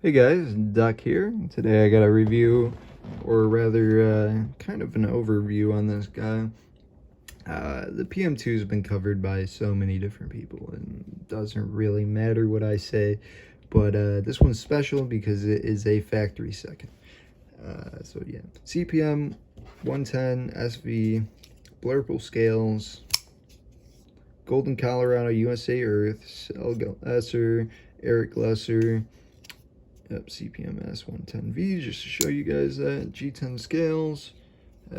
Hey guys, Duck here. Today I got a review, or rather kind of an overview on this guy. The PM2 has been covered by so many different people, and it doesn't really matter what I say, but this one's special because it is a factory second. So yeah, CPM 110 SV, Blurple scales, Golden Colorado USA Earth, Selga Lesser, Eric Lesser. Yep, CPMS 110V, just to show you guys that. G10 scales,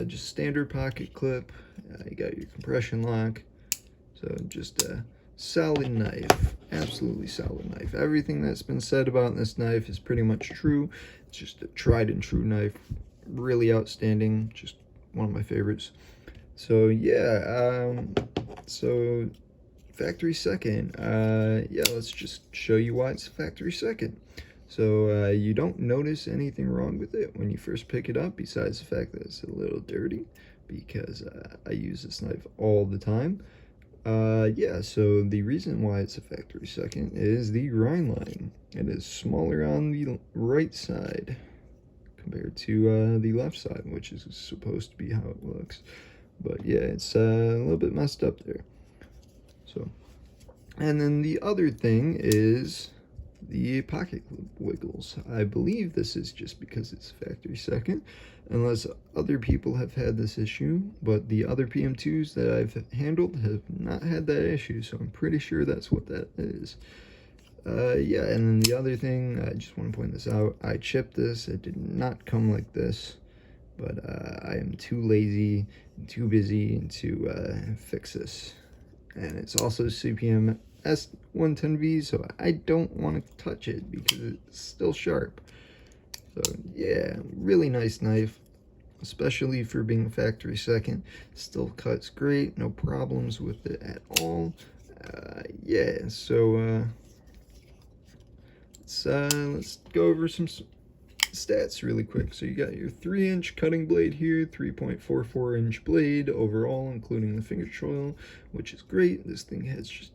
just standard pocket clip. You got your compression lock. So just a solid knife, absolutely solid knife. Everything that's been said about this knife is pretty much true. It's just a tried and true knife, really outstanding, just one of my favorites. So yeah, so factory second. Yeah, let's just show you why it's a factory second. So you don't notice anything wrong with it when you first pick it up, besides the fact that it's a little dirty, because I use this knife all the time. Yeah, so the reason why it's a factory second is the grind line. It is smaller on the right side compared to the left side, which is supposed to be how it looks. But yeah, it's a little bit messed up there. So, and then the other thing is the pocket wiggles. I believe this is just because it's factory second, unless other people have had this issue, but the other PM2s that I've handled have not had that issue, so I'm pretty sure that's what that is. Yeah, and then the other thing, I just want to point this out, I chipped this. It did not come like this, but I am too lazy and too busy to fix this. And it's also CPM S110V, so I don't want to touch it because it's still sharp. So yeah, really nice knife, especially for being factory second. Still cuts great, no problems with it at all. Yeah, so let's go over some stats really quick. So you got your 3-inch cutting blade here, 3.44-inch blade overall, including the finger choil, which is great. This thing has just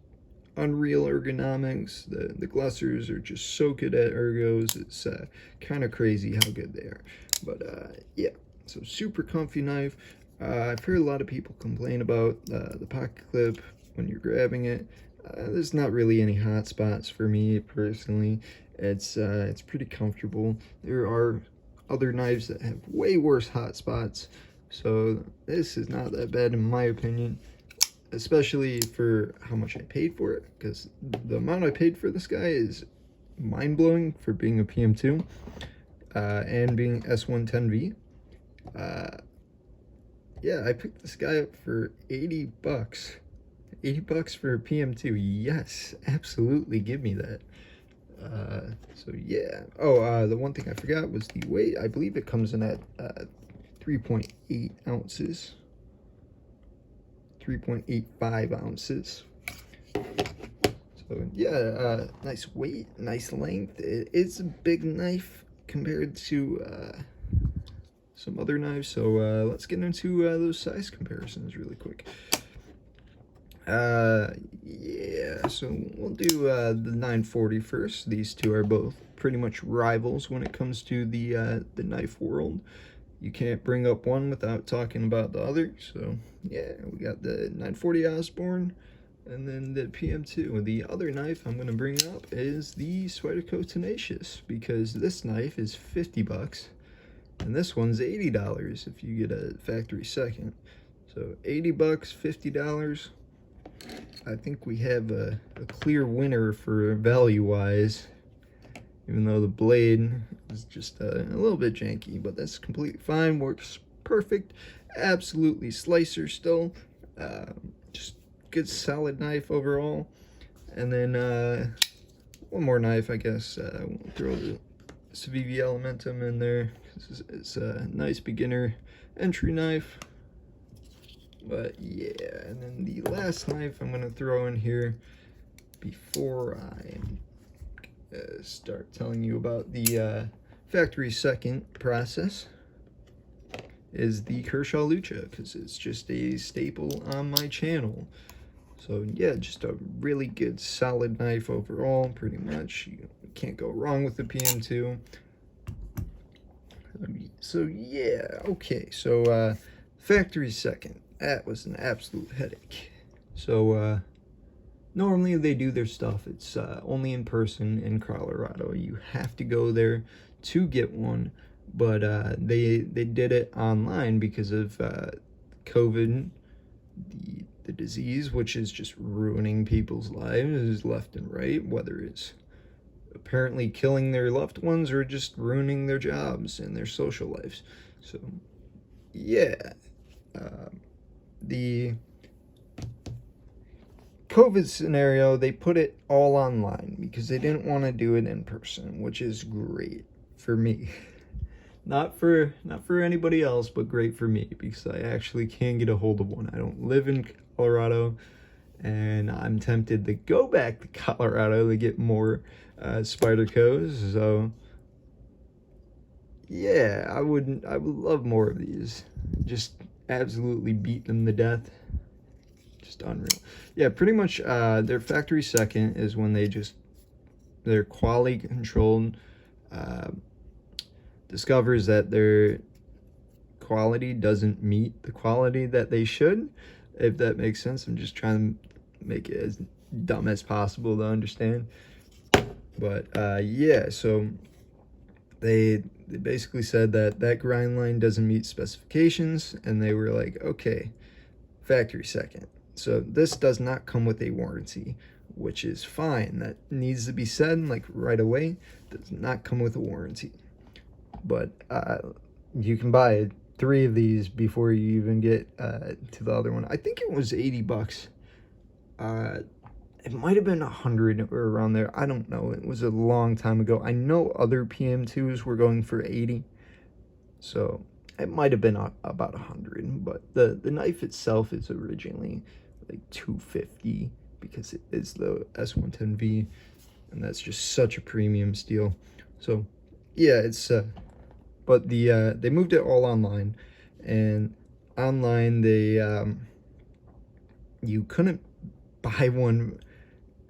unreal ergonomics. The Glessers are just so good at ergos. It's kind of crazy how good they are. But yeah, so super comfy knife. I've heard a lot of people complain about the pocket clip when you're grabbing it. There's not really any hot spots for me personally. It's pretty comfortable. There are other knives that have way worse hot spots, so this is not that bad in my opinion, especially for how much I paid for it, because the amount I paid for this guy is mind-blowing for being a PM2 and being S110V. Yeah, I picked this guy up for 80 bucks. 80 bucks for a PM2. Yes, absolutely, give me that. So yeah. Oh, the one thing I forgot was the weight. I believe it comes in at 3.8 ounces. 3.85 ounces. So yeah, nice weight, nice length. It is a big knife compared to some other knives. So let's get into those size comparisons really quick. Yeah, so we'll do the 940 first. These two are both pretty much rivals when it comes to the knife world. You can't bring up one without talking about the other. So yeah, we got the 940 Osborne and then the PM2. The other knife I'm going to bring up is the Spyderco Tenacious, because this knife is 50 bucks and this one's $80 if you get a factory second. So 80 bucks, $50. I think we have a clear winner for value-wise, even though the blade is just a little bit janky, but that's completely fine, works perfect, absolutely slicer still, just good solid knife overall. And then one more knife, I guess, we'll throw the Civivi Elementum in there. It's a nice beginner entry knife. But yeah, and then the last knife I'm going to throw in here before I start telling you about the factory second process is the Kershaw Lucha, because it's just a staple on my channel. So yeah, just a really good solid knife overall, pretty much. You can't go wrong with the PM2. So yeah, okay, so factory second, that was an absolute headache. So normally they do their stuff, it's only in person in Colorado. You have to go there to get one, but they did it online because of COVID, the disease, which is just ruining people's lives left and right, whether it's apparently killing their loved ones or just ruining their jobs and their social lives. So yeah, the COVID scenario, they put it all online because they didn't want to do it in person, which is great for me. Not for anybody else, but great for me because I actually can get a hold of one. I don't live in Colorado, and I'm tempted to go back to Colorado to get more Spydercos. So yeah, I would love more of these. Just absolutely beat them to death. Just unreal. Yeah, pretty much their factory second is when their quality controlled discovers that their quality doesn't meet the quality that they should, if that makes sense. I'm just trying to make it as dumb as possible to understand. But yeah, so they basically said that grind line doesn't meet specifications, and they were like, okay, factory second. So this does not come with a warranty, which is fine. That needs to be said, like, right away. Does not come with a warranty. But you can buy 3 of these before you even get to the other one. I think it was $80. It might have been 100 or around there. I don't know. It was a long time ago. I know other PM2s were going for 80. So it might have been about 100. But the knife itself is originally like $250 because it is the S110V. And that's just such a premium steel. So yeah, it's... but they moved it all online. And online, you couldn't buy one.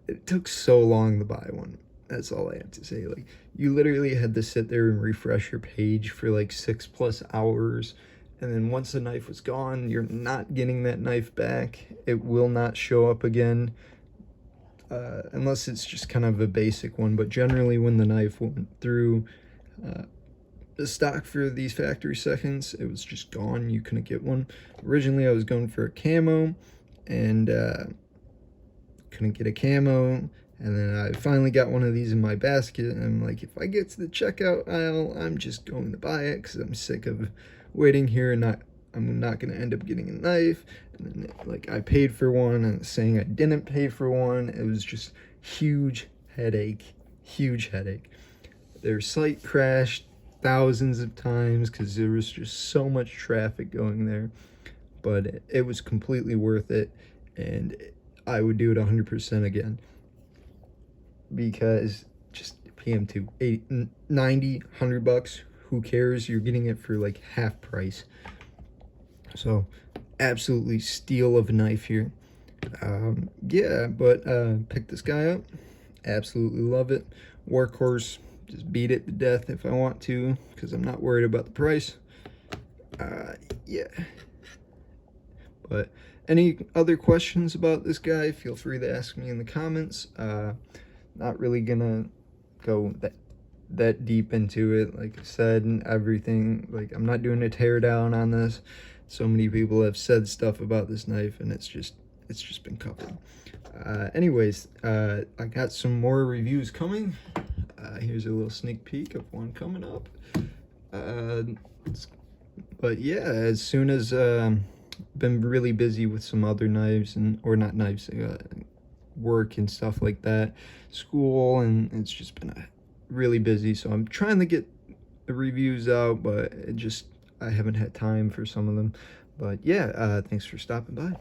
It took so long to buy one. That's all I have to say. Like, you literally had to sit there and refresh your page for like 6+ hours, and then once the knife was gone, you're not getting that knife back. It will not show up again, unless it's just kind of a basic one. But generally, when the knife went through the stock for these factory seconds, it was just gone. You couldn't get one. Originally, I was going for a camo, and couldn't get a camo, and then I finally got one of these in my basket, and I'm like, if I get to the checkout aisle, I'm just going to buy it because I'm sick of waiting here and I'm not going to end up getting a knife. And then, like, I paid for one and saying I didn't pay for one. It was just huge headache. Their site crashed thousands of times because there was just so much traffic going there, but it was completely worth it, and I would do it 100% again, because just PM2, 80, 90, $100, who cares? You're getting it for like half price. So absolutely steal of a knife here. Yeah, but pick this guy up. Absolutely love it. Workhorse. Just beat it to death if I want to, because I'm not worried about the price. Yeah. But any other questions about this guy, feel free to ask me in the comments. Not really gonna go that deep into it, like I said, and everything. Like, I'm not doing a teardown on this. So many people have said stuff about this knife, and it's just been covered. Anyways, I got some more reviews coming. Here's a little sneak peek of one coming up. But yeah, as soon as been really busy with some other knives, or not knives, work and stuff like that, school, and it's just been really busy. So I'm trying to get the reviews out, but I haven't had time for some of them. But yeah, thanks for stopping by.